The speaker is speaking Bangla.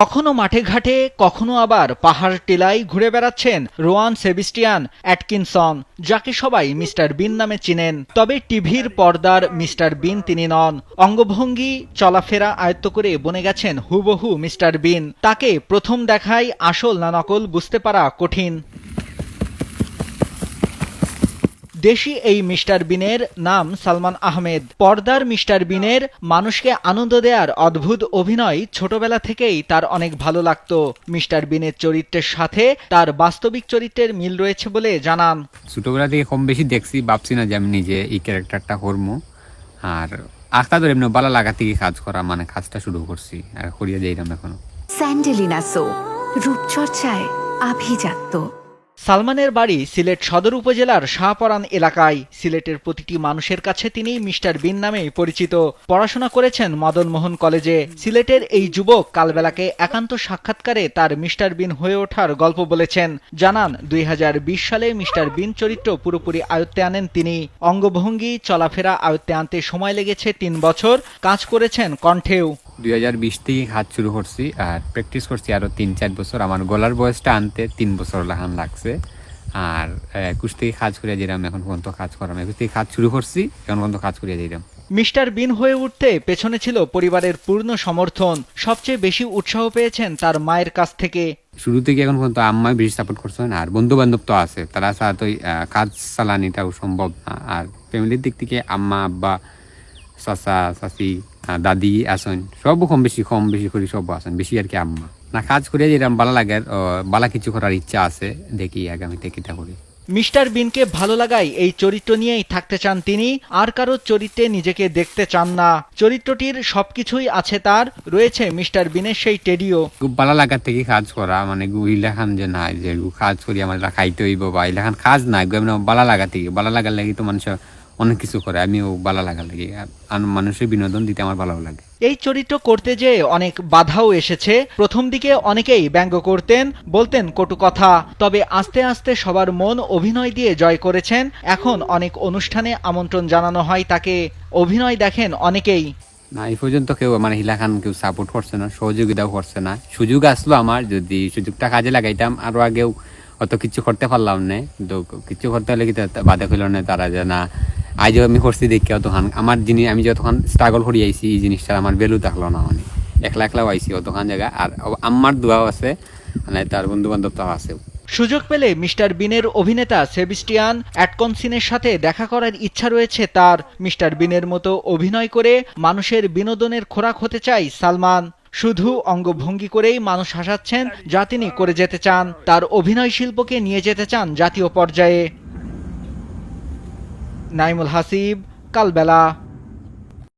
কখনো মাঠে ঘাটে, কখনো আবার পাহাড় টিলায় ঘুরে বেড়াচ্ছেন রোয়ান সেবাস্টিয়ান অ্যাটকিনসন, যাকে সবাই মিস্টার বিন নামে চিনেন। তবে টিভির পর্দার মিস্টার বিন তিনি নন। অঙ্গভঙ্গি, চলাফেরা আয়ত্ত করে বনে গেছেন হুবহু মিস্টার বিন। তাকে প্রথম দেখায় আসল না নকল বুঝতে পারা কঠিন। দেশি এই মিস্টার বিনের নাম সালমান আহমেদ। পর্দার মিস্টার বিনের মানুষকে আনন্দ দেওয়ার অদ্ভুত অভিনয় ছোটবেলা থেকেই তার অনেক ভালো লাগতো। মিস্টার বিনের চরিত্রের সাথে তার বাস্তবিক চরিত্রের মিল রয়েছে বলে জানান। ছোটবেলা থেকে কম বেশি দেখছি, ভাবছি না যে আমি নিজে এই ক্যারেক্টারটা করবো। আর আখতা ধরে এমনি ভালো লাগা থেকে কাজ করা, মানে কাজটা শুরু করছি আর করিয়া যাইলাম এখনো। স্যান্ডেলিনা সো, রূপচর্চায় আভিজাত্য। সালমানের বাড়ি সিলেট সদর উপজেলার শাহপরান এলাকায়। সিলেটের প্রতিটি মানুষের কাছে তিনি মিস্টার বিন নামেই পরিচিত। পড়াশোনা করেছেন মদনমোহন কলেজে। সিলেটের এই যুবক কালবেলাকে একান্ত সাক্ষাৎকারে তার মিস্টার বিন হয়ে ওঠার গল্প বলেছেন। জানান 2020 সালে মিস্টার বিন চরিত্র পুরোপুরি আয়ত্তে আনেন তিনি। অঙ্গভঙ্গি, চলাফেরা আয়ত্তে আনতে সময় লেগেছে 3 বছর। কাজ করেছেন কণ্ঠেও। 2020 থেকে কাজ শুরু করছি আর প্র্যাকটিস করছি আরো 3-4 বছর। আমার গলার বয়সটা আনতে 3 বছর লাগান লাগছে। আর 21 থেকে কাজ করিয়া দিলাম, এখন পর্যন্ত কাজ করাম। 21 থেকে কাজ শুরু করছি, এখন পর্যন্ত কাজ করিয়া দিলাম। মিস্টার বিন হয়ে উঠতে পেছনে ছিল পরিবারের পূর্ণ সমর্থন। সবচেয়ে বেশি উৎসাহ পেয়েছেন তার মায়ের কাছ থেকে। শুরু থেকে এখন পর্যন্ত আম্মাই বেশি সাপোর্ট করছেন, আর বন্ধু বান্ধব তো আছে, তারা ছাড়া তো কাজ চালানিটাও সম্ভব না। আর ফ্যামিলির দিক থেকে আম্মা, আব্বা, চাচা, চাচি, দাদি আছেন, সব কম বেশি করি সব আছেন, বেশি আর কি আম্মা। না কাজ করে যেরকম ভালো লাগে, ভালো কিছু করার ইচ্ছা আছে, দেখি আগামীতে কিটা করি। মিস্টার বিনকে ভালো লাগায় এই চরিত্র নিয়েই থাকতে চান তিনি। আর কারো চরিত্রে নিজেকে দেখতে চান না। চরিত্রটির সবকিছুই আছে তার। রয়েছে মিস্টার বিনের সেই টেডিও। খুব ভালো লাগার থেকে কাজ করা, মানে ইলাখান যে নাই যে কাজ করি আমার খাইতে হইব বা ইলাখান কাজ নাই, ভালো লাগা থেকে, ভালো লাগার লাগে তো মানুষ অনেক কিছু করে। আমিও ভালো লাগার লাগে, আর মানুষের বিনোদন দিতে আমার ভালো লাগে। এই চরিত্র করতে যেয়ে অনেক বাধাও এসেছে। প্রথম দিকে অনেকেই ব্যঙ্গ করতেন, বলতেন কটু কথা। তবে আস্তে আস্তে সবার মন অভিনয় দিয়ে জয় করেছেন। এখন অনেক অনুষ্ঠানে আমন্ত্রণ জানানো হয় তাকে। অভিনয় দেখেন অনেকেই। না এই পর্যন্ত কেউ আমার হিলাখান কেউ সাপোর্ট করছে না, সহযোগিতাও করছে না। সুযোগ আসলো আমার, যদি সুযোগটা কাজে লাগাইতাম আরো আগেও অত কিছু করতে পারলাম না। কিন্তু কিছু করতে হলে কি বাধা ফেল না তারা, যে না আজ আমি করছি দেখি অতখান আমার জিনিস, আমি যতক্ষণ স্ট্রাগল করি আইসি এই জিনিসটা আমার ভ্যালু থাকলো না। মানে একলা একলাও আইসি অতখান জায়গা, আর আমার দোয়াও আছে, মানে তার বন্ধু বান্ধবটাও আছে। সুযোগ পেলে মিস্টার বিনের অভিনেতা সেবাস্টিয়ান অ্যাটকিনসনের সাথে দেখা করার ইচ্ছা রয়েছে তার। মিস্টার বিনের মতো অভিনয় করে মানুষের বিনোদনের খোরাক হতে চায় সালমান। শুধু অঙ্গভঙ্গি করেই মানুষ হাসাচ্ছেন যা তিনি করে যেতে চান। তার অভিনয় শিল্পকে নিয়ে যেতে চান জাতীয় পর্যায়ে। নাইমুল হাসিব, কালবেলা।